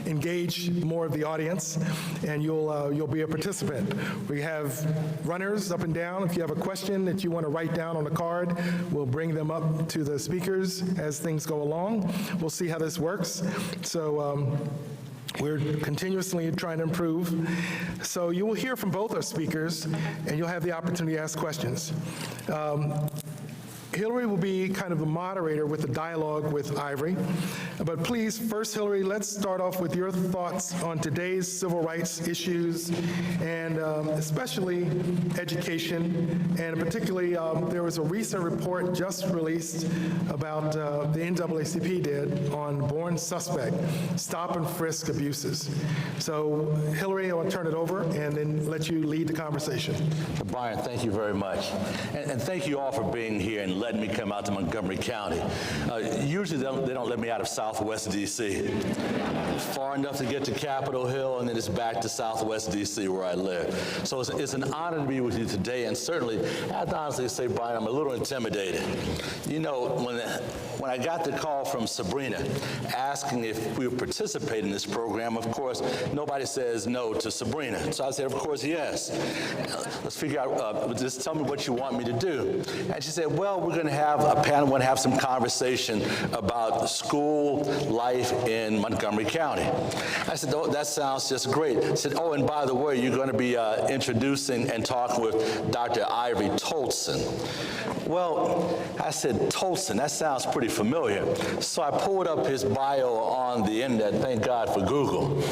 engage more of the audience, and you'll be a participant. We have runners up and down. If you have a question that you want to write down on a card, we'll bring them up to the speakers as things go along. We'll see how this works. So we're continuously trying to improve. So you will hear from both our speakers, and you'll have the opportunity to ask questions. Hilary will be kind of the moderator with the dialogue with Ivory. But please, first, Hilary, let's start off with your thoughts on today's civil rights issues, and especially education. And particularly, there was a recent report just released about the NAACP did on born suspect, stop and frisk abuses. So, Hilary, I want to turn it over and then let you lead the conversation. Brian, thank you very much. And thank you all for being here and letting me come out to Montgomery County. Usually they don't let me out of Southwest D.C. Far enough to get to Capitol Hill, and then it's back to Southwest D.C. where I live. So it's an honor to be with you today, and certainly, I have to honestly say, Brian, I'm a little intimidated. You know, when I got the call from Sabrina asking if we would participate in this program, of course, nobody says no to Sabrina. So I said, of course, yes. Let's figure out, just tell me what you want me to do. And she said, well, we're going to have a panel, want to have some conversation about school life in Montgomery County. I said, oh, that sounds just great. I said, oh, and by the way, you're going to be introducing and talking with Dr. Ivory Toldson. Well, I said, Toldson, that sounds pretty familiar. So I pulled up his bio on the internet, thank God for Google.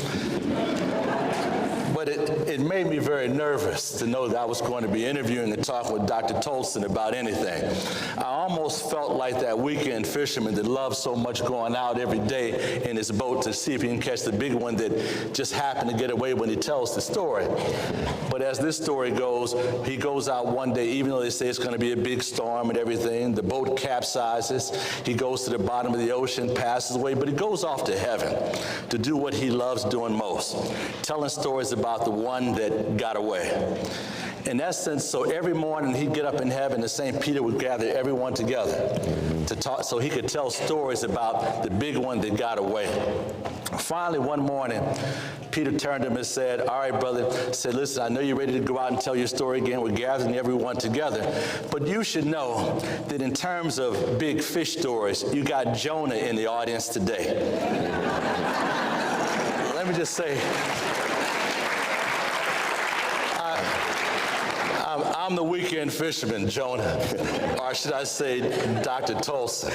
But it made me very nervous to know that I was going to be interviewing and talking with Dr. Toldson about anything. I almost felt like that weekend fisherman that loves so much going out every day in his boat to see if he can catch the big one that just happened to get away when he tells the story. But as this story goes, he goes out one day, even though they say it's going to be a big storm and everything, the boat capsizes, he goes to the bottom of the ocean, passes away, but he goes off to heaven to do what he loves doing most, telling stories about the one that got away. In essence, so every morning he'd get up in heaven and St. Peter would gather everyone together to talk, so he could tell stories about the big one that got away. Finally, one morning, Peter turned to him and said, all right, brother, said, listen, I know you're ready to go out and tell your story again. We're gathering everyone together. But you should know that in terms of big fish stories, you got Jonah in the audience today. Let me just say, I'm the weekend fisherman, Jonah, or should I say, Dr. Toldson.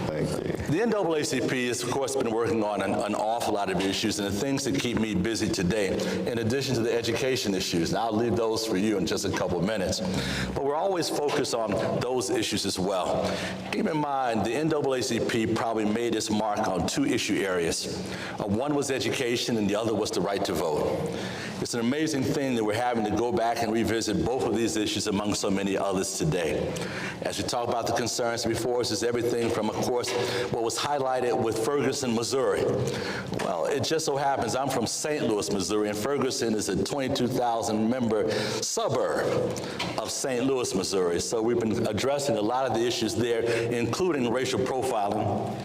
Thank you. The NAACP has, of course, been working on an awful lot of issues, and the things that keep me busy today, in addition to the education issues, and I'll leave those for you in just a couple of minutes, but we're always focused on those issues as well. Keep in mind, the NAACP probably made its mark on two issue areas. One was education, and the other was the right to vote. It's an amazing thing that we're having to go back and revisit both of these issues among so many others today. As we talk about the concerns before us, is everything from, of course, what was highlighted with Ferguson, Missouri. Well, it just so happens I'm from St. Louis, Missouri, and Ferguson is a 22,000-member suburb of St. Louis, Missouri. So we've been addressing a lot of the issues there, including racial profiling,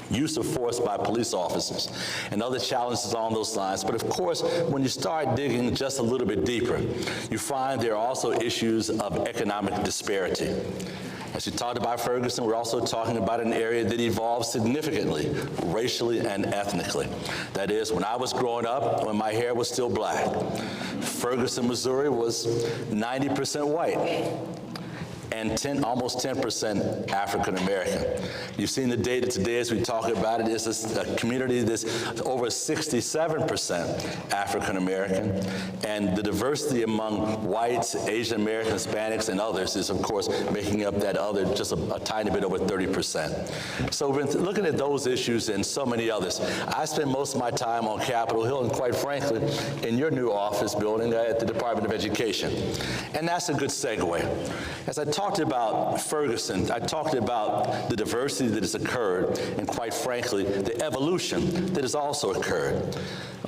use of force by police officers, and other challenges along those lines. But of course, when you start digging just a little bit deeper, you find there are also issues of economic disparity. As you talked about Ferguson, we're also talking about an area that evolved significantly, racially and ethnically. That is, when I was growing up, when my hair was still black, Ferguson, Missouri was 90% white, and almost 10% African American. You've seen the data today as we talk about it. It's a community that's over 67% African American, and the diversity among whites, Asian Americans, Hispanics, and others is, of course, making up that other just a tiny bit over 30%. So we've been looking at those issues and so many others. I spend most of my time on Capitol Hill, and quite frankly, in your new office building at the Department of Education. And that's a good segue. As I talked about Ferguson, I talked about the diversity that has occurred, and quite frankly, the evolution that has also occurred.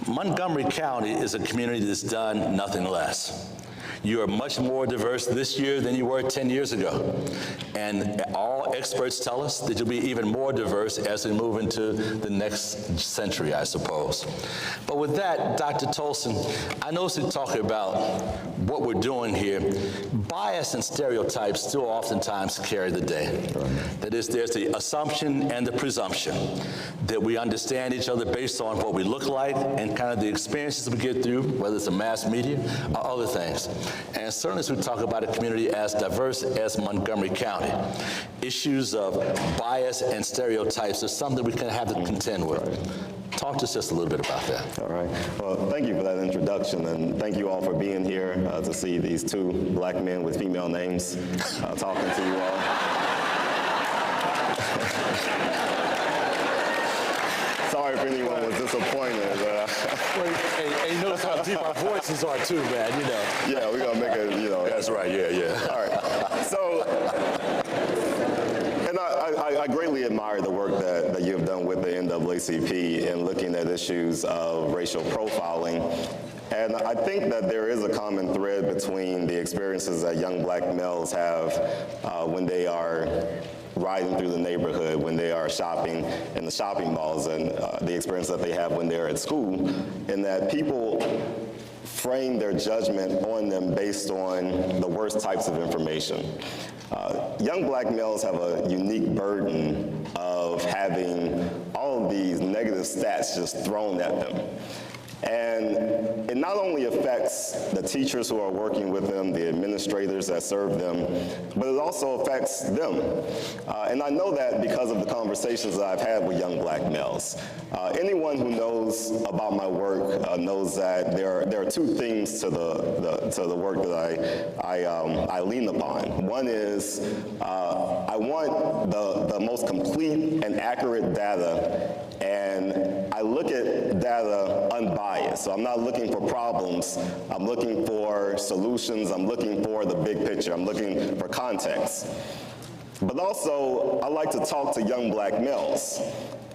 Montgomery County is a community that's done nothing less. You are much more diverse this year than you were 10 years ago. And all experts tell us that you'll be even more diverse as we move into the next century, I suppose. But with that, Dr. Toldson, I know to talk about what we're doing here, bias and stereotypes still oftentimes carry the day. That is, there's the assumption and the presumption that we understand each other based on what we look like and kind of the experiences we get through, whether it's the mass media or other things. And certainly as we talk about a community as diverse as Montgomery County, issues of bias and stereotypes is something we can have to contend with. Talk to us just a little bit about that. All right. Well, thank you for that introduction, and thank you all for being here to see these two black men with female names talking to you all. Sorry if anyone was disappointed. Hey, you notice how deep our voices are too, man, you know. Yeah, we're gonna make it, you know. That's right, yeah. All right. So, and I greatly admire the work that you have done with the NAACP in looking at issues of racial profiling. And I think that there is a common thread between the experiences that young black males have when they are riding through the neighborhood, when they are shopping in the shopping malls, and the experience that they have when they're at school, in that people frame their judgment on them based on the worst types of information. Young black males have a unique burden of having all of these negative stats just thrown at them. And it not only affects the teachers who are working with them, the administrators that serve them, but it also affects them. And I know that because of the conversations that I've had with young black males. Anyone who knows about my work knows that there are two things to the work that I lean upon. One is I want the most complete and accurate data, and I look at data unbiased. So I'm not looking for problems, I'm looking for solutions, I'm looking for the big picture, I'm looking for context. But also, I like to talk to young black males.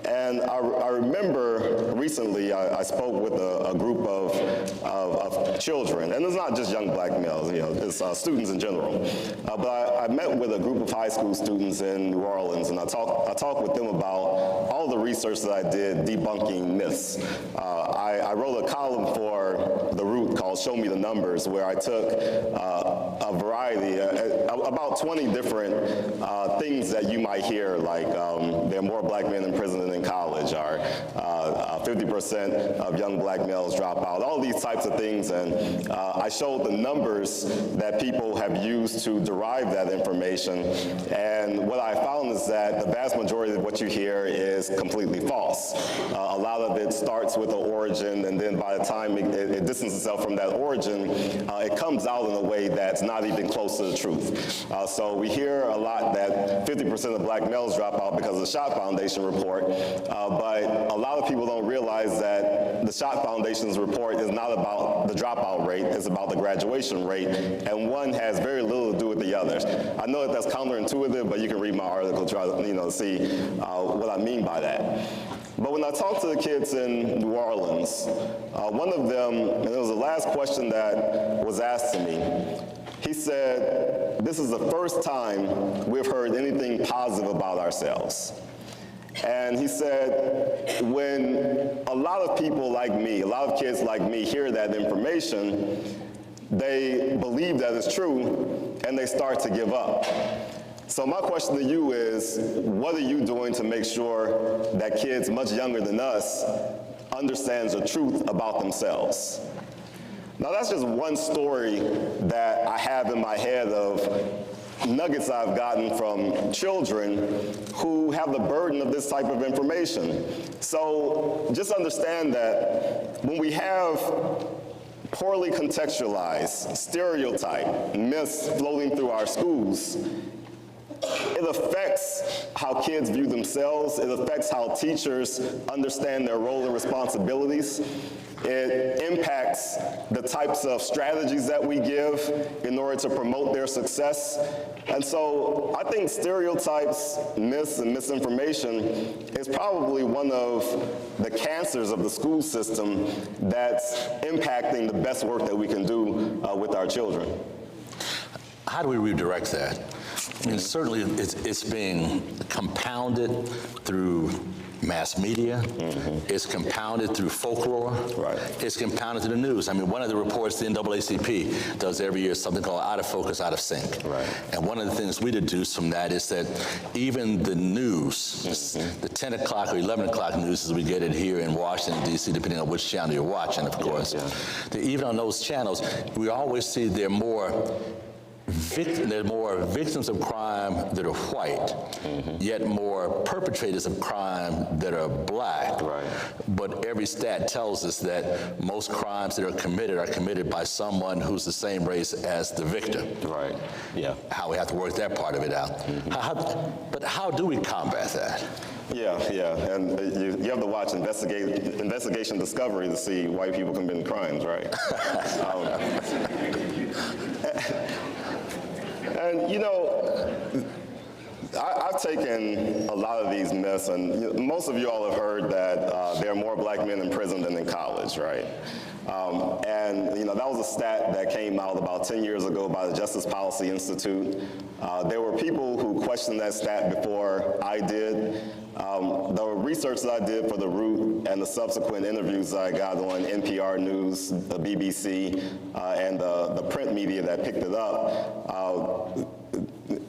And I remember recently I spoke with a group of children, and it's not just young black males, you know, it's students in general. But I met with a group of high school students in New Orleans, and I talked with them about all the research that I did debunking myths. I wrote a column for The Root called Show Me the Numbers, where I took a variety, about 20 different things that you might hear, like there are more black men in prison than in college, or 50% of young black males drop out, all these types of things. And I showed the numbers that people have used to derive that information. And what I found is that the vast majority of what you hear is completely false. A lot of it starts with the origin, and then by the time it distances itself from that origin, it comes out in a way that's not even close to the truth. So we hear a lot that 50% of black males drop out because of the Schott Foundation report, but a lot of people don't realize that the Schott Foundation's report is not about the dropout rate, it's about the graduation rate, and one has very little to do with the others. I know that that's counterintuitive, but you can read my article, try to see what I mean by that. But when I talked to the kids in New Orleans, one of them, and it was the last question that was asked to me, he said, "This is the first time we've heard anything positive about ourselves." And he said, when a lot of people like me, a lot of kids like me hear that information, they believe that it's true, and they start to give up. So my question to you is, what are you doing to make sure that kids much younger than us understands the truth about themselves? Now that's just one story that I have in my head of nuggets I've gotten from children who have the burden of this type of information. So just understand that when we have poorly contextualized, stereotype, myths floating through our schools, it affects how kids view themselves. It affects how teachers understand their role and responsibilities. It impacts the types of strategies that we give in order to promote their success. And so I think stereotypes, myths, and misinformation is probably one of the cancers of the school system that's impacting the best work that we can do with our children. How do we redirect that? I mean, certainly it's being compounded through mass media. It's compounded through folklore. Right. It's compounded through the news. I mean, one of the reports the NAACP does every year is something called Out of Focus, Out of Sync. Right. And one of the things we deduce from that is that even the news, the 10 o'clock or 11 o'clock news as we get it here in Washington, D.C., depending on which channel you're watching, of course, that even on those channels, we always see they're more victims of crime that are white, yet more perpetrators of crime that are black. Right. But every stat tells us that most crimes that are committed by someone who's the same race as the victim. Right. Yeah. How we have to work that part of it out. But how do we combat that? Yeah, and you have to watch Investigation Discovery to see white people committing crimes, right? And you know, I've taken a lot of these myths, and most of you all have heard that there are more black men in prison than in college, right? And you know, that was a stat that came out about 10 years ago by the Justice Policy Institute. There were people who questioned that stat before I did. The research that I did for The Root and the subsequent interviews that I got on NPR News, the BBC, and the print media that picked it up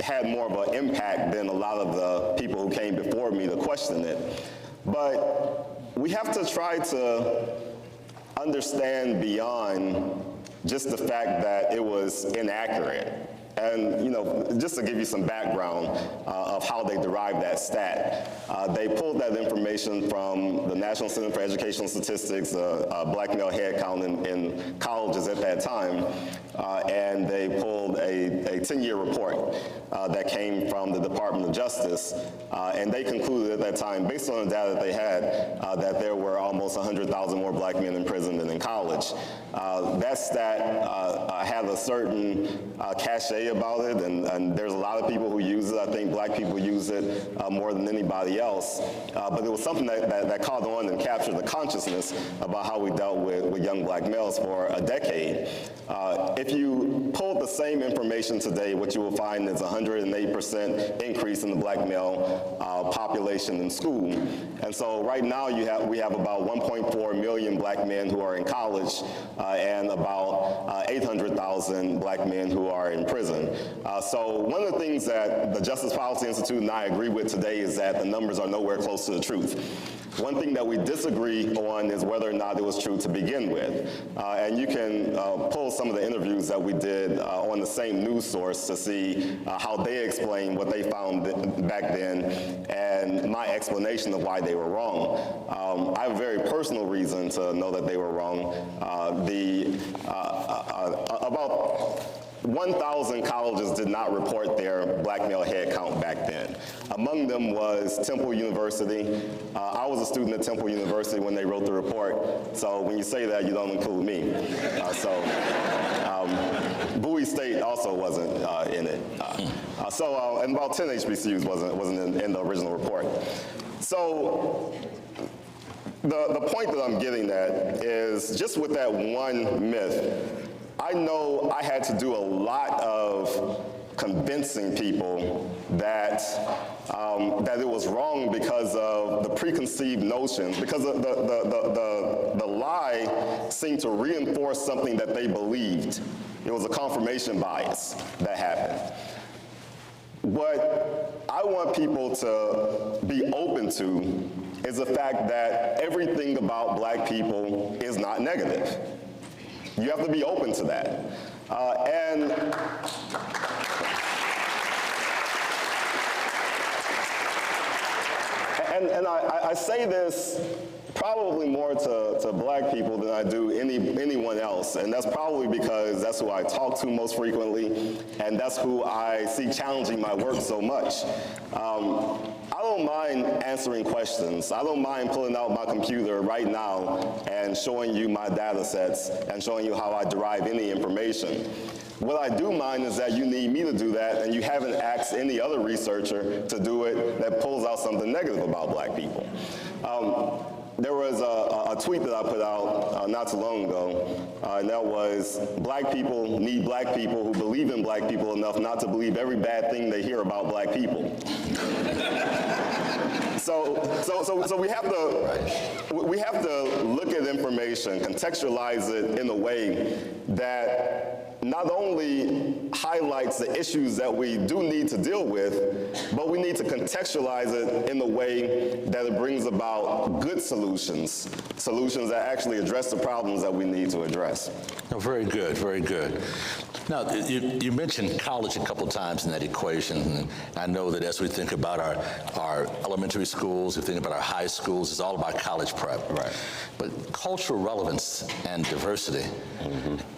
had more of an impact than a lot of the people who came before me to question it. But we have to try to understand beyond just the fact that it was inaccurate. And you know, just to give you some background of how they derived that stat, they pulled that information from the National Center for Educational Statistics, black male head count in colleges at that time, and they pulled a 10-year report that came from the Department of Justice, and they concluded at that time, based on the data that they had, that there were almost 100,000 more black men in prison than in college. That stat had a certain cachet about it, and there's a lot of people who use it. I think black people use it more than anybody else. But it was something that caught on and captured the consciousness about how we dealt with young black males for a decade. If you pull the same information today, what you will find is 108% increase in the black male population in school. And so right now we have about 1.4 million black men who are in college and about 800,000 black men who are in prison. So one of the things that the Justice Policy Institute and I agree with today is that the numbers are nowhere close to the truth. One thing that we disagree on is whether or not it was true to begin with. And you can pull some of the interviews that we did on the same news source to see how they explained what they found back then and my explanation of why they were wrong. I have a very personal reason to know that they were wrong. About 1,000 colleges did not report their black male head count back then. Among them was Temple University. I was a student at Temple University when they wrote the report, so when you say that, you don't include me. Bowie State also wasn't in it. And about 10 HBCUs wasn't in the original report. So the point that I'm getting at is just with that one myth, I know I had to do a lot of convincing people that that it was wrong because of the preconceived notions, because the lie seemed to reinforce something that they believed. It was a confirmation bias that happened. What I want people to be open to is the fact that everything about black people is not negative. You have to be open to that. And I say this probably more to black people than I do anyone else, and that's probably because that's who I talk to most frequently, and that's who I see challenging my work so much. I don't mind answering questions. I don't mind pulling out my computer right now and showing you my data sets and showing you how I derive any information. What I do mind is that you need me to do that, and you haven't asked any other researcher to do it that pulls out something negative about black people. There was a tweet that I put out not too long ago, and that was, black people need black people who believe in black people enough not to believe every bad thing they hear about black people. So we have to look at information, contextualize it in a way that not only highlights the issues that we do need to deal with, but we need to contextualize it in a way that it brings about good solutions that actually address the problems that we need to address. Oh, very good, very good. Now, you mentioned college a couple times in that equation, and I know that as we think about our elementary schools, we think about our high schools, it's all about college prep. Right. But cultural relevance and diversity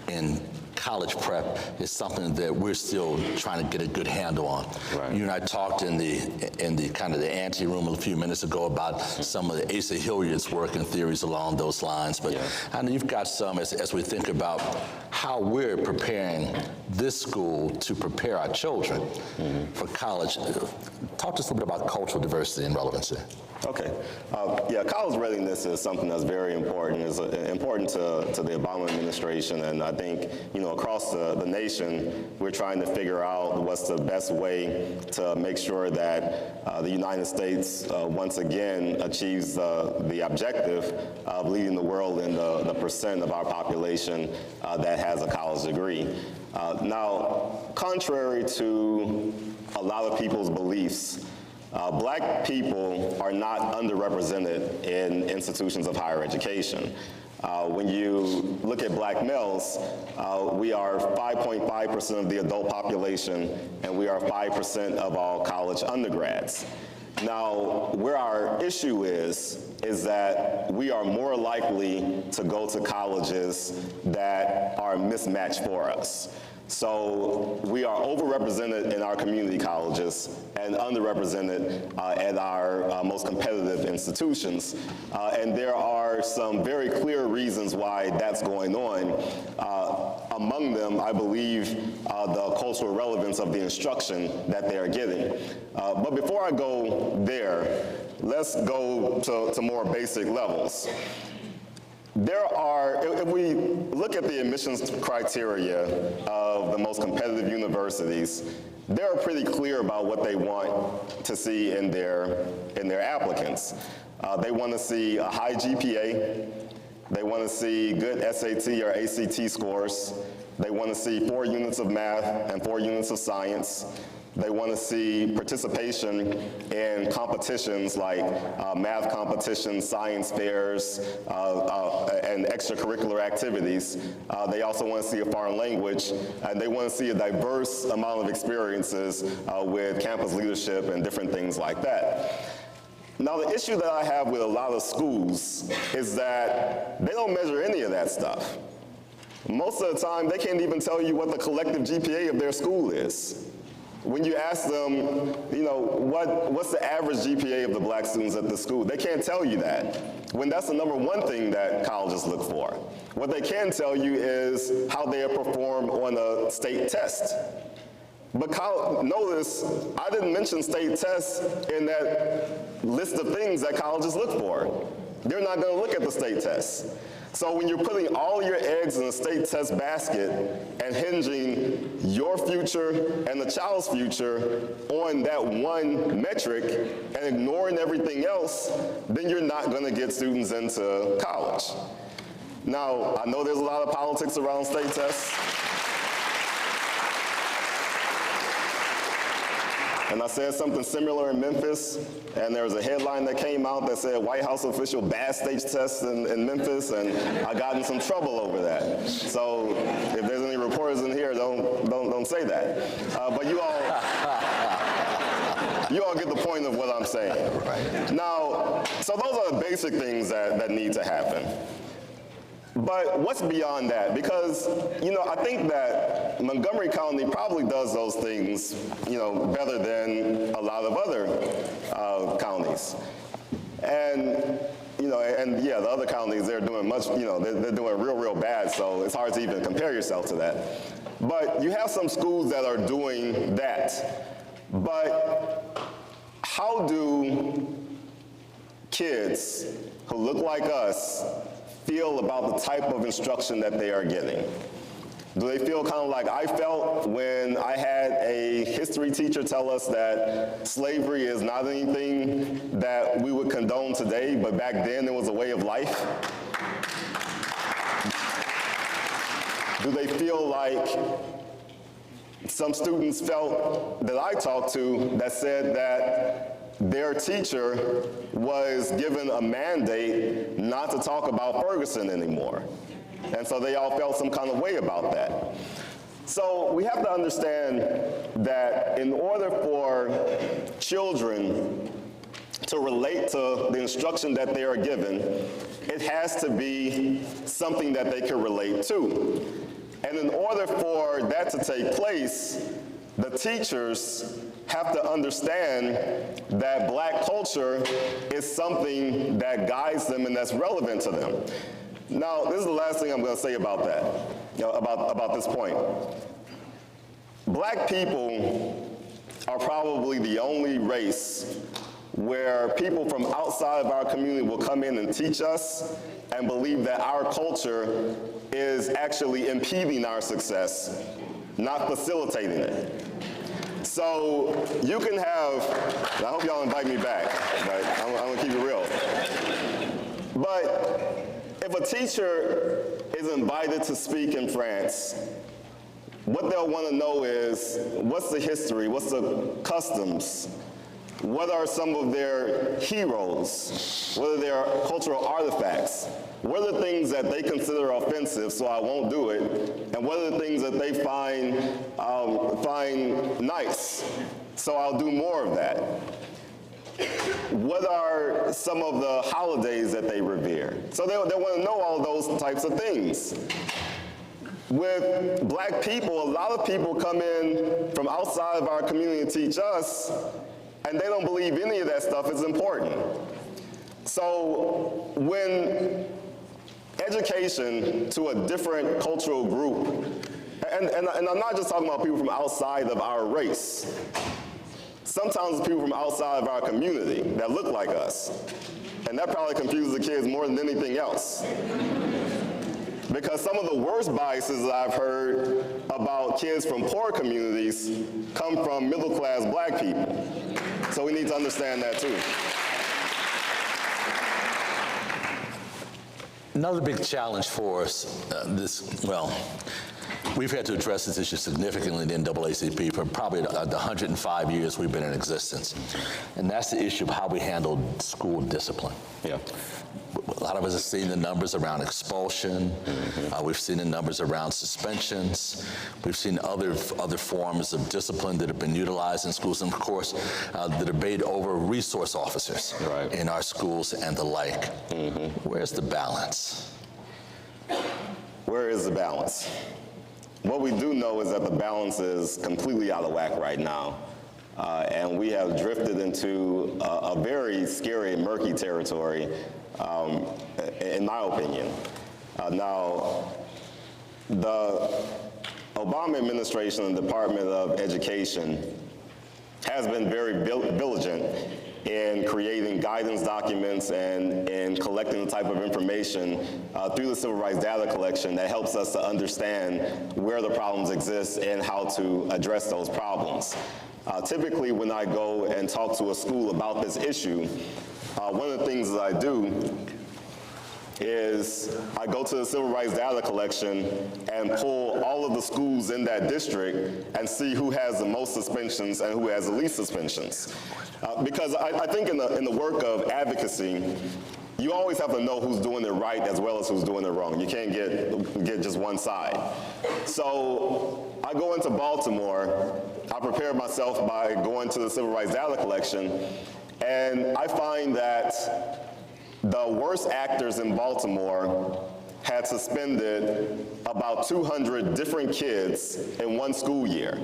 in college prep is something that we're still trying to get a good handle on. Right. You and I talked in the kind of the ante room a few minutes ago about some of the Asa Hilliard's work and theories along those lines, but I know you've got some as we think about how we're preparing this school to prepare our children for college. Talk to us a little bit about cultural diversity and relevancy. Okay. Yeah, college readiness is something that's very important. It's important to the Obama administration, and I think, across the nation, we're trying to figure out what's the best way to make sure that the United States once again achieves the objective of leading the world in the percent of our population that has a college degree. Now, contrary to a lot of people's beliefs, black people are not underrepresented in institutions of higher education. When you look at black males, we are 5.5% of the adult population, and we are 5% of all college undergrads. Now, where our issue is that we are more likely to go to colleges that are mismatched for us. So we are overrepresented in our community colleges and underrepresented at our most competitive institutions. And there are some very clear reasons why that's going on. Among them, I believe, the cultural relevance of the instruction that they're getting. But before I go there, let's go to more basic levels. If we look at the admissions criteria of the most competitive universities, they're pretty clear about what they want to see in their applicants. They want to see a high GPA. They want to see good SAT or ACT scores. They want to see 4 units of math and 4 units of science. They want to see participation in competitions like math competitions, science fairs, and extracurricular activities. They also want to see a foreign language, and they want to see a diverse amount of experiences with campus leadership and different things like that. Now, the issue that I have with a lot of schools is that they don't measure any of that stuff. Most of the time, they can't even tell you what the collective GPA of their school is. When you ask them, what's the average GPA of the black students at the school, they can't tell you that, when that's the #1 thing that colleges look for. What they can tell you is how they have performed on a state test. But notice, I didn't mention state tests in that list of things that colleges look for. They're not going to look at the state tests. So when you're putting all your eggs in a state test basket and hinging your future and the child's future on that one metric and ignoring everything else, then you're not going to get students into college. Now, I know there's a lot of politics around state tests. And I said something similar in Memphis, and there was a headline that came out that said White House official bad state tests in Memphis, and I got in some trouble over that. So if there's any reporters in here, don't say that. But you all, You all get the point of what I'm saying. Right. Now, so those are the basic things that need to happen. But what's beyond that? Because, I think that Montgomery County probably does those things, better than a lot of other counties. And, and yeah, the other counties, they're doing much, they're doing real bad, so it's hard to even compare yourself to that. But you have some schools that are doing that. But how do kids who look like us feel about the type of instruction that they are getting? Do they feel kind of like I felt when I had a history teacher tell us that slavery is not anything that we would condone today, but back then it was a way of life? Do they feel like some students felt that I talked to that said that their teacher was given a mandate not to talk about Ferguson anymore? And so they all felt some kind of way about that. So we have to understand that in order for children to relate to the instruction that they are given, it has to be something that they can relate to. And in order for that to take place, the teachers have to understand that Black culture is something that guides them and that's relevant to them. Now, this is the last thing I'm going to say about that, about this point. Black people are probably the only race where people from outside of our community will come in and teach us and believe that our culture is actually impeding our success, not facilitating it. So you can have, and I hope y'all invite me back, right? I'm gonna keep it real. But if a teacher is invited to speak in France, what they'll want to know is, what's the history, what's the customs, what are some of their heroes, what are their cultural artifacts, what are the things that they consider offensive, so I won't do it, and what are the things that they find nice, so I'll do more of that. What are some of the holidays that they revere? So they want to know all those types of things. With Black people, a lot of people come in from outside of our community to teach us, and they don't believe any of that stuff is important. So when education to a different cultural group, and I'm not just talking about people from outside of our race, sometimes it's people from outside of our community that look like us. And that probably confuses the kids more than anything else. Because some of the worst biases that I've heard about kids from poor communities come from middle-class Black people. So we need to understand that too. Another big challenge for us, we've had to address this issue significantly in the NAACP for probably the 105 years we've been in existence. And that's the issue of how we handle school discipline. Yeah. A lot of us have seen the numbers around expulsion. We've seen the numbers around suspensions. We've seen other forms of discipline that have been utilized in schools. And of course, the debate over resource officers in our schools and the like. Where's the balance? Where is the balance? What we do know is that the balance is completely out of whack right now. And we have drifted into a very scary and murky territory, in my opinion. Now, the Obama administration and Department of Education has been very diligent in creating guidance documents and in collecting the type of information through the civil rights data collection that helps us to understand where the problems exist and how to address those problems. Typically, when I go and talk to a school about this issue, one of the things that I do is I go to the civil rights data collection and pull all of the schools in that district and see who has the most suspensions and who has the least suspensions. Because I think in the work of advocacy, you always have to know who's doing it right as well as who's doing it wrong. You can't get just one side. So I go into Baltimore. I prepare myself by going to the Civil Rights Data Collection, and I find that the worst actors in Baltimore had suspended about 200 different kids in one school year.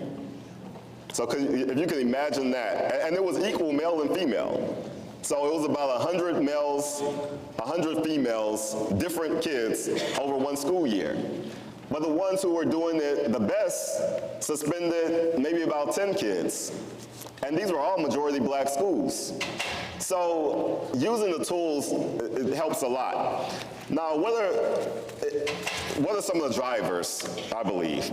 So if you can imagine that, and it was equal male and female. So it was about 100 males, 100 females, different kids over one school year. But the ones who were doing it the best suspended maybe about 10 kids. And these were all majority black schools. So using the tools, it helps a lot. Now, what are some of the drivers, I believe?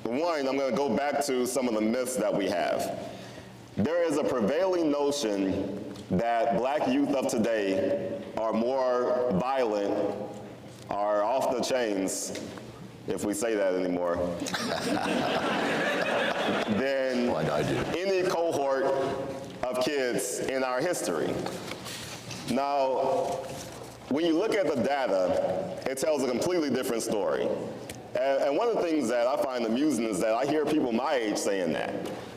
One, I'm going to go back to some of the myths that we have. There is a prevailing notion that black youth of today are more violent, are off the chains, if we say that anymore, than any cohort of kids in our history. Now, when you look at the data, it tells a completely different story. And one of the things that I find amusing is that I hear people my age saying that.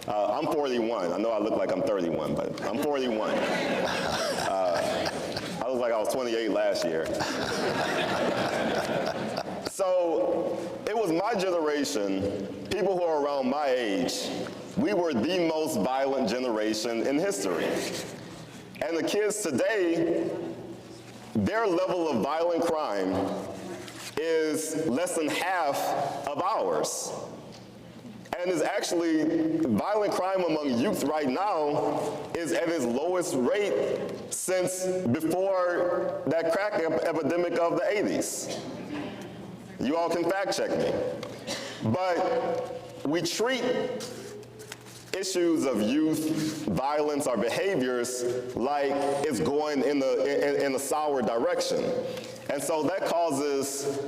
I'm 41. I know I look like I'm 31, but I'm 41. I look like I was 28 last year. So it was my generation, people who are around my age, we were the most violent generation in history. And the kids today, their level of violent crime is less than half of ours. And is actually, violent crime among youth right now is at its lowest rate since before that crack epidemic of the 80s. You all can fact check me. But we treat issues of youth violence or behaviors like it's going in a sour direction. And so that causes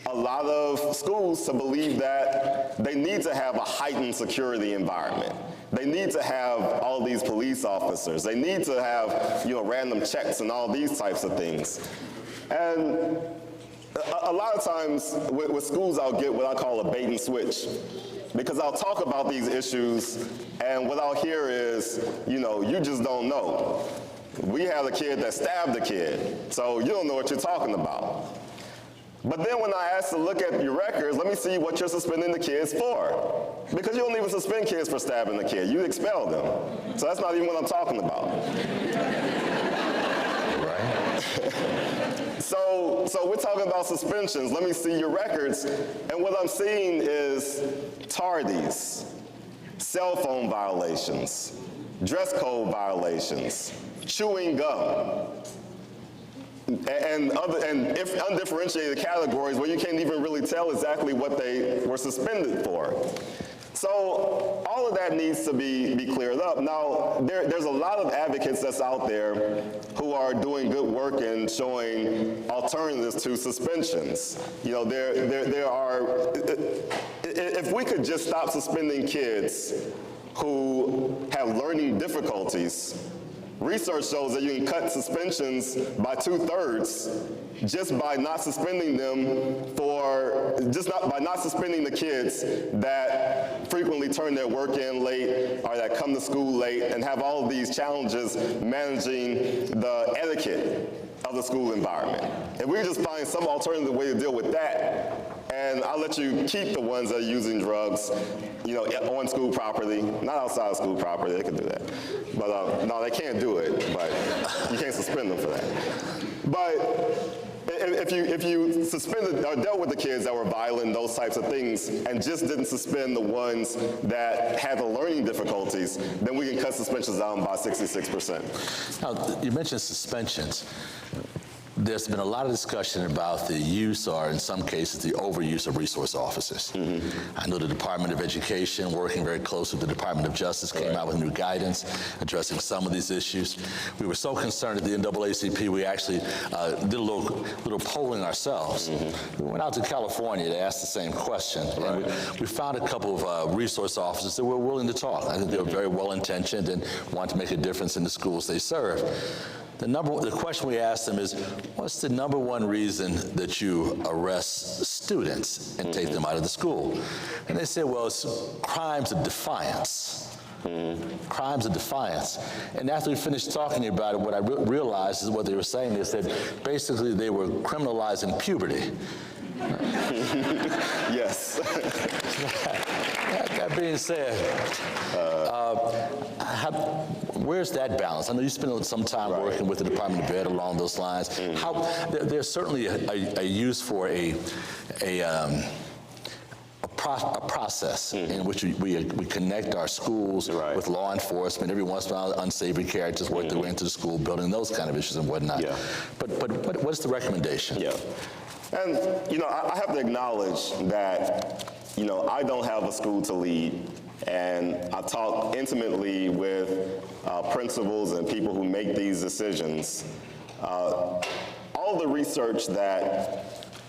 a lot of schools to believe that they need to have a heightened security environment. They need to have all these police officers. They need to have, random checks and all these types of things. And a lot of times with schools, I'll get what I call a bait and switch, because I'll talk about these issues, and what I'll hear is, you just don't know. We had a kid that stabbed a kid, so you don't know what you're talking about. But then when I ask to look at your records, let me see what you're suspending the kids for. Because you don't even suspend kids for stabbing a kid, you expel them. So that's not even what I'm talking about. Right. So we're talking about suspensions. Let me see your records. And what I'm seeing is tardies, cell phone violations, dress code violations, chewing gum, and if undifferentiated categories where you can't even really tell exactly what they were suspended for. So all of that needs to be cleared up. Now, there's a lot of advocates that's out there who are doing good work in showing alternatives to suspensions. There are, if we could just stop suspending kids who have learning difficulties, research shows that you can cut suspensions by 2/3 just by not suspending them by not suspending the kids that frequently turn their work in late or that come to school late and have all of these challenges managing the etiquette of the school environment. If we just find some alternative way to deal with that, and I'll let you keep the ones that are using drugs, on school property, not outside of school property, they can do that. But no, they can't do it, but you can't suspend them for that. But if you suspended or dealt with the kids that were violent, those types of things, and just didn't suspend the ones that had the learning difficulties, then we can cut suspensions down by 66%. Now, you mentioned suspensions. There's been a lot of discussion about the use, or in some cases, the overuse of resource officers. Mm-hmm. I know the Department of Education, working very closely with the Department of Justice, came out with new guidance addressing some of these issues. We were so concerned at the NAACP, we actually did a little polling ourselves. Mm-hmm. We went out to California to ask the same question. Right. And we found a couple of resource officers that were willing to talk. I think they were very well-intentioned and wanted to make a difference in the schools they serve. the question we asked them is, what's the number one reason that you arrest students and take them out of the school? And they said, well, it's crimes of defiance. Crimes of defiance. And after we finished talking about it, what I realized is what they were saying is that basically they were criminalizing puberty. Yes. That being said, where's that balance? I know you spent some time working with the Department of Ed along those lines. There's certainly a use for a process in which we connect our schools with law enforcement. Every once in a while, unsavory characters work their way into the school building, those kind of issues and whatnot. But what's the recommendation? And, you know, I have to acknowledge that, you know, I don't have a school to lead, and I talk intimately with principals and people who make these decisions. All the research that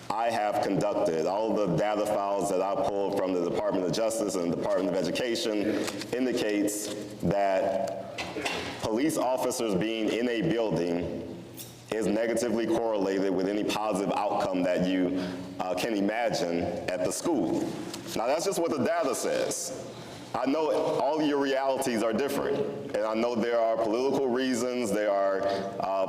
I have conducted, all the data files that I pulled from the Department of Justice and the Department of Education indicates that police officers being in a building is negatively correlated with any positive outcome that you can imagine at the school. Now, that's just what the data says. I know all your realities are different, and I know there are political reasons, there are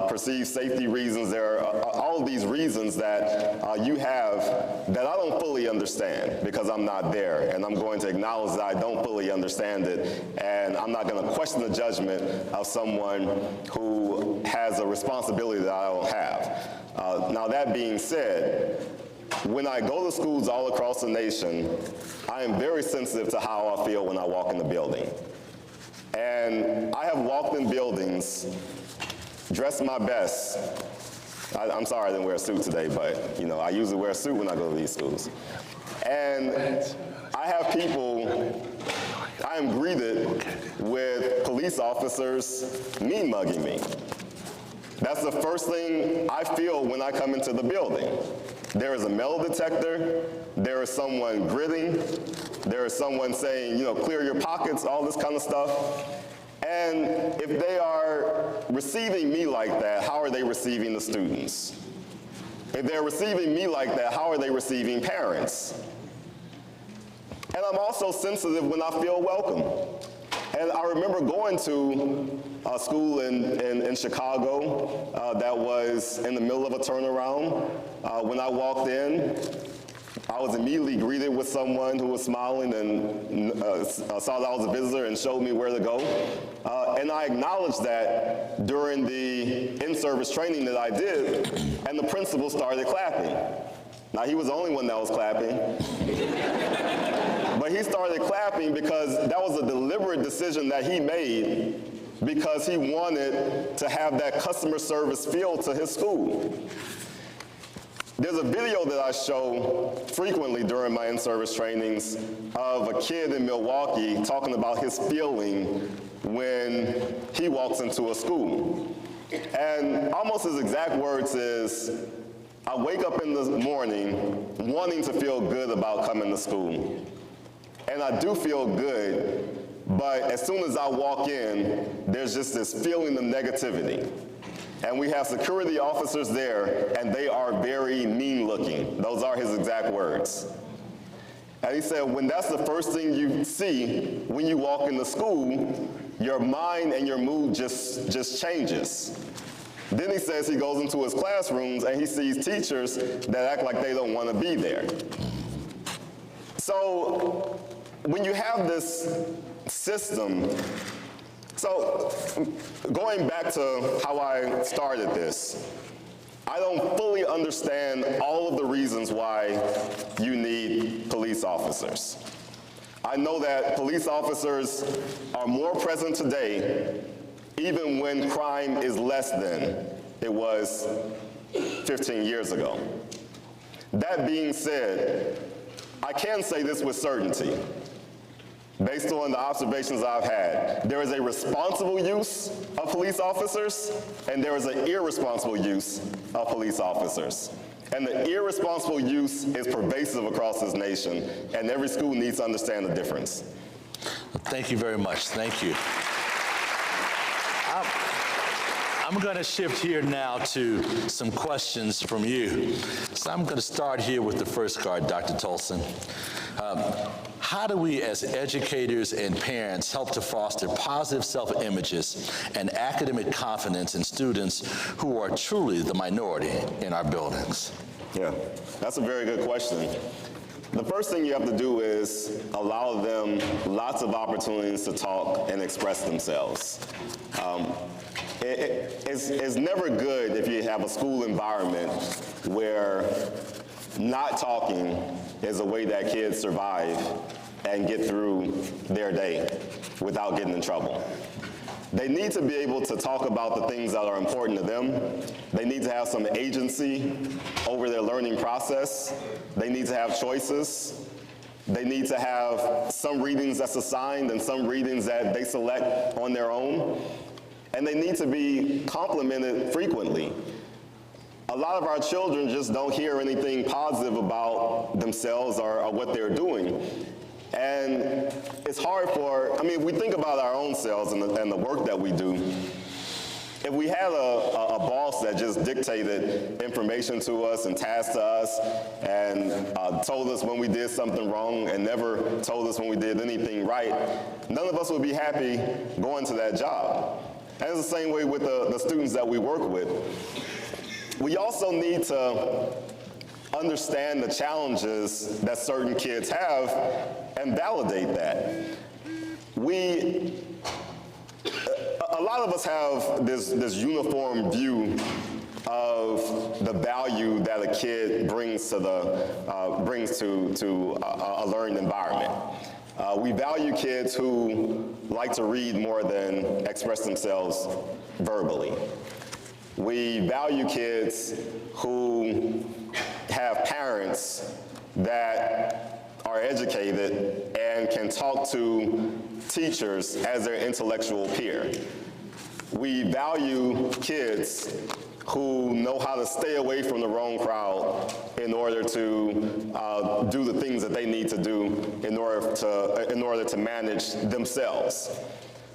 perceived safety reasons, there are all these reasons that you have that I don't fully understand because I'm not there, and I'm going to acknowledge that I don't fully understand it, and I'm not going to question the judgment of someone who has a responsibility that I don't have. Now, that being said, when I go to schools all across the nation, I am very sensitive to how I feel when I walk in the building. And I have walked in buildings, dressed my best. I'm sorry I didn't wear a suit today, but you know, I usually wear a suit when I go to these schools. And I have people, I am greeted with police officers mean mugging me. That's the first thing I feel when I come into the building. There is a metal detector, there is someone gritting, there is someone saying, you know, clear your pockets, all this kind of stuff. And if they are receiving me like that, how are they receiving the students? If they're receiving me like that, how are they receiving parents? And I'm also sensitive when I feel welcome. And I remember going to a school in Chicago that was in the middle of a turnaround. When I walked in, I was immediately greeted with someone who was smiling and saw that I was a visitor and showed me where to go. And I acknowledged that during the in-service training that I did, and the principal started clapping. Now, he was the only one that was clapping. But he started clapping because that was a deliberate decision that he made because he wanted to have that customer service feel to his school. There's a video that I show frequently during my in-service trainings of a kid in Milwaukee talking about his feeling when he walks into a school. And almost his exact words is, I wake up in the morning wanting to feel good about coming to school. And I do feel good, but as soon as I walk in, there's just this feeling of negativity. And we have security officers there, and they are very mean looking. Those are his exact words. And he said, when that's the first thing you see when you walk into school, your mind and your mood just changes. Then he says he goes into his classrooms and he sees teachers that act like they don't want to be there. So when you have this system, so going back to how I started this, I don't fully understand all of the reasons why you need police officers. I know that police officers are more present today even when crime is less than it was 15 years ago. That being said, I can say this with certainty. Based on the observations I've had, there is a responsible use of police officers, and there is an irresponsible use of police officers. And the irresponsible use is pervasive across this nation, and every school needs to understand the difference. Thank you very much. Thank you. I'm going to shift here now to some questions from you. So I'm going to start here with the first card, Dr. Toldson. How do we as educators and parents help to foster positive self-images and academic confidence in students who are truly the minority in our buildings? Yeah, that's a very good question. The first thing you have to do is allow them lots of opportunities to talk and express themselves. It's never good if you have a school environment where not talking is a way that kids survive and get through their day without getting in trouble. They need to be able to talk about the things that are important to them. They need to have some agency over their learning process. They need to have choices. They need to have some readings that's assigned and some readings that they select on their own. And they need to be complimented frequently. A lot of our children just don't hear anything positive about themselves or what they're doing. And it's hard if we think about our own selves and the work that we do, if we had a boss that just dictated information to us and tasks to us and told us when we did something wrong and never told us when we did anything right, none of us would be happy going to that job. And it's the same way with the students that we work with. We also need to understand the challenges that certain kids have and validate that. A lot of us have this uniform view of the value that a kid brings to a learned environment. We value kids who like to read more than express themselves verbally. We value kids who have parents that are educated and can talk to teachers as their intellectual peer. We value kids who know how to stay away from the wrong crowd in order to do the things that they need to do in order to manage themselves.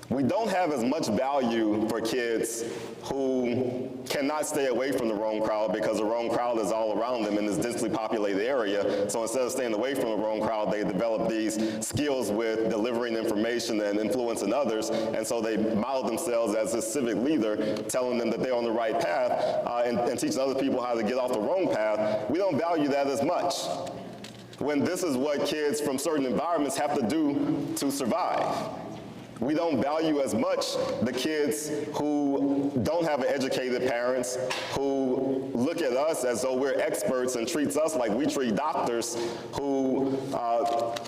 We don't have as much value for kids who cannot stay away from the wrong crowd because the wrong crowd is all around them in this densely populated area. So instead of staying away from the wrong crowd, they develop these skills with delivering information and influencing others. And so they model themselves as a civic leader, telling them that they're on the right path and teaching other people how to get off the wrong path. We don't value that as much when this is what kids from certain environments have to do to survive. We don't value as much the kids who don't have educated parents, who look at us as though we're experts and treats us like we treat doctors, who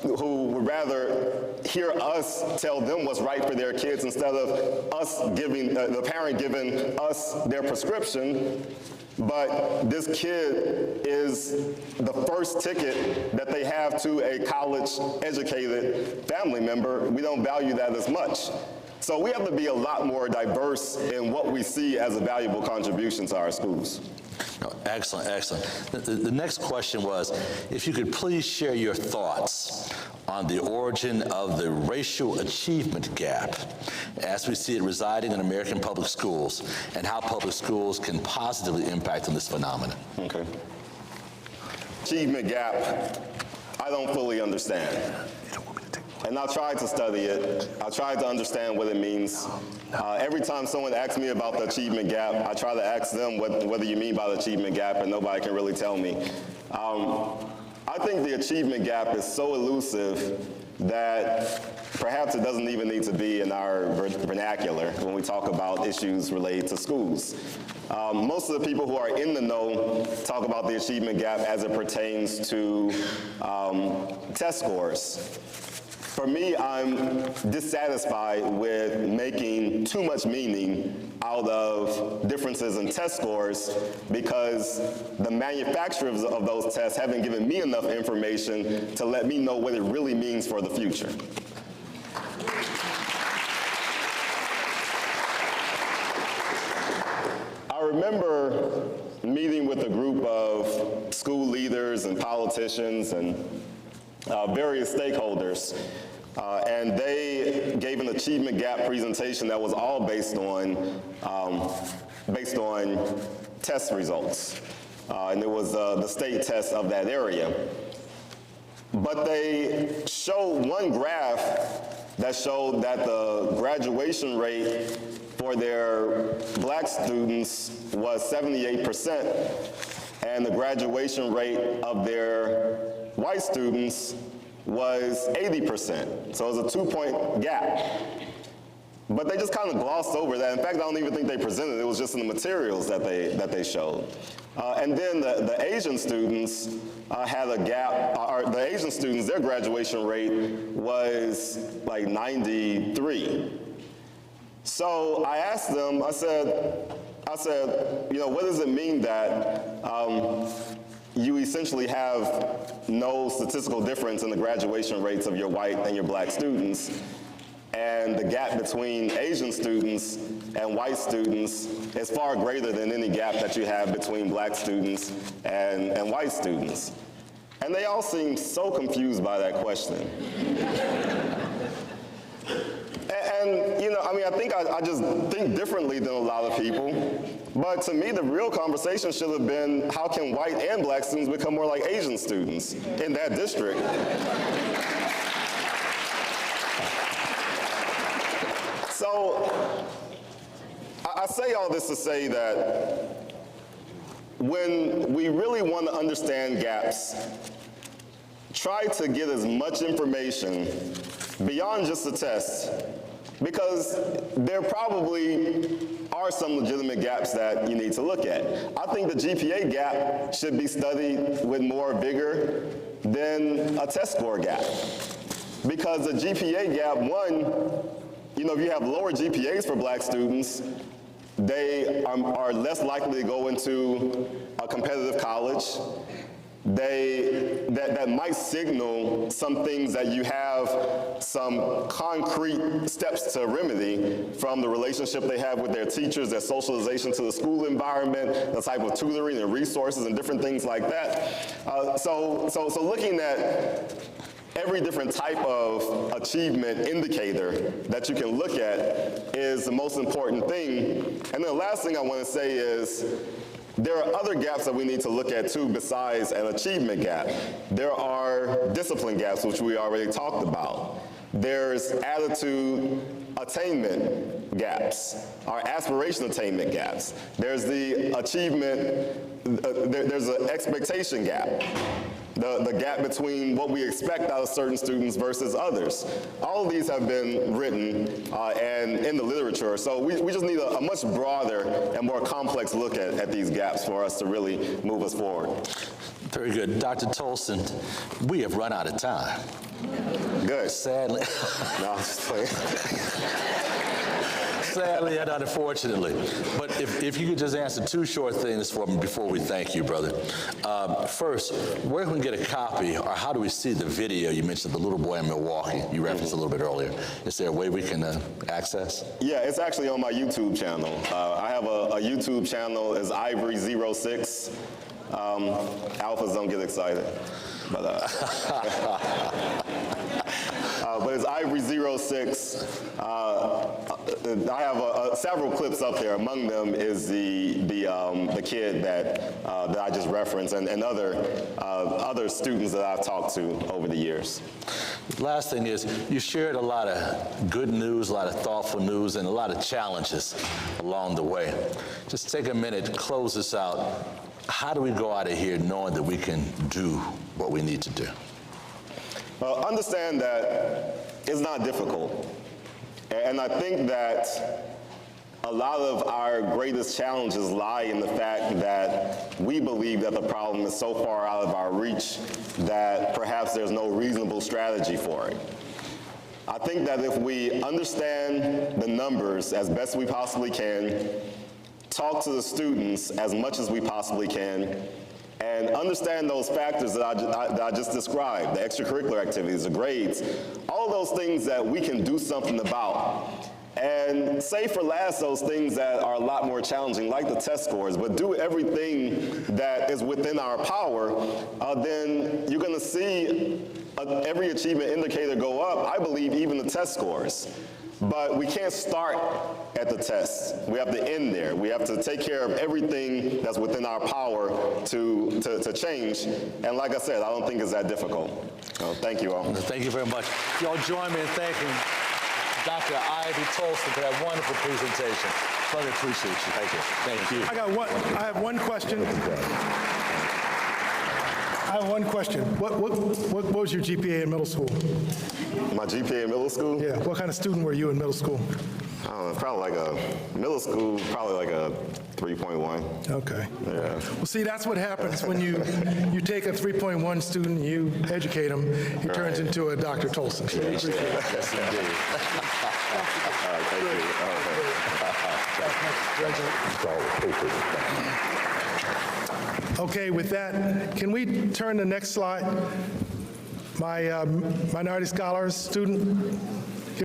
would rather hear us tell them what's right for their kids instead of us giving, the parent giving us their prescription. But this kid is the first ticket that they have to a college-educated family member. We don't value that as much. So we have to be a lot more diverse in what we see as a valuable contribution to our schools. Oh, excellent, excellent. The next question was, if you could please share your thoughts on the origin of the racial achievement gap as we see it residing in American public schools and how public schools can positively impact on this phenomenon. Okay. Achievement gap, I don't fully understand. And I tried to study it. I tried to understand what it means. Every time someone asks me about the achievement gap, I try to ask them what do you mean by the achievement gap, and nobody can really tell me. I think the achievement gap is so elusive that perhaps it doesn't even need to be in our vernacular when we talk about issues related to schools. Most of the people who are in the know talk about the achievement gap as it pertains to test scores. For me, I'm dissatisfied with making too much meaning out of differences in test scores because the manufacturers of those tests haven't given me enough information to let me know what it really means for the future. I remember meeting with a group of school leaders and politicians and various stakeholders, and they gave an achievement gap presentation that was all based on based on test results. And it was the state test of that area. But they showed one graph that showed that the graduation rate for their black students was 78%, and the graduation rate of their white students was 80%. So it was a 2-point gap. But they just kind of glossed over that. In fact, I don't even think they presented it. It was just in the materials that they showed. And then the Asian students had a gap, the Asian students, their graduation rate was like 93. So I asked them, I said, you know, what does it mean that you essentially have no statistical difference in the graduation rates of your white and your black students, and the gap between Asian students and white students is far greater than any gap that you have between black students and white students? And they all seemed so confused by that question. And, you know, I mean, I think I just think differently than a lot of people. But to me, the real conversation should have been, how can white and black students become more like Asian students in that district? So I say all this to say that when we really want to understand gaps, try to get as much information beyond just the test, because there probably are some legitimate gaps that you need to look at. I think the GPA gap should be studied with more vigor than a test score gap, because the GPA gap, one, you know, if you have lower GPAs for black students, they are less likely to go into a competitive college. That might signal some things that you have some concrete steps to remedy, from the relationship they have with their teachers, their socialization to the school environment, the type of tutoring and resources and different things like that. So looking at every different type of achievement indicator that you can look at is the most important thing. And then the last thing I want to say is, there are other gaps that we need to look at too besides an achievement gap. There are discipline gaps, which we already talked about. There's attitude attainment gaps, or aspiration attainment gaps. There's the achievement, there's an expectation gap. The gap between what we expect out of certain students versus others. All of these have been written and in the literature, so we just need a much broader and more complex look at these gaps for us to really move us forward. Very good. Dr. Toldson, we have run out of time. Good. Sadly. No, I'm just playing. Sadly and unfortunately. But if you could just answer two short things for me before we thank you, brother. First, where can we get a copy, or how do we see the video? You mentioned the little boy in Milwaukee. You referenced a little bit earlier. Is there a way we can access? Yeah, it's actually on my YouTube channel. I have a YouTube channel. It's Ivory06. Alphas don't get excited. But it's Ivory06. I have several clips up there. Among them is the kid that I just referenced, and other students that I've talked to over the years. Last thing is, you shared a lot of good news, a lot of thoughtful news, and a lot of challenges along the way. Just take a minute, close this out. How do we go out of here knowing that we can do what we need to do? Well, understand that it's not difficult. And I think that a lot of our greatest challenges lie in the fact that we believe that the problem is so far out of our reach that perhaps there's no reasonable strategy for it. I think that if we understand the numbers as best we possibly can, talk to the students as much as we possibly can, and understand those factors that I just described, the extracurricular activities, the grades, all those things that we can do something about. And save for last those things that are a lot more challenging, like the test scores, but do everything that is within our power, then you're going to see every achievement indicator go up, I believe even the test scores. But we can't start at the test. We have to end there. We have to take care of everything that's within our power to change. And like I said, I don't think it's that difficult. So thank you all. Thank you very much. Y'all join me in thanking Dr. Ivory Toldson for that wonderful presentation. Really appreciate you. Thank you. Thank you. I have one question. What was your GPA in middle school? My GPA in middle school? Yeah. What kind of student were you in middle school? I don't know, probably like a middle school, probably like a 3.1. Okay. Yeah. Well, see, that's what happens when you take a 3.1 student, you educate him, he turns into a Dr. Toldson. Yes, indeed. All right, thank you. Okay, with that, can we turn the next slide? My minority scholars student.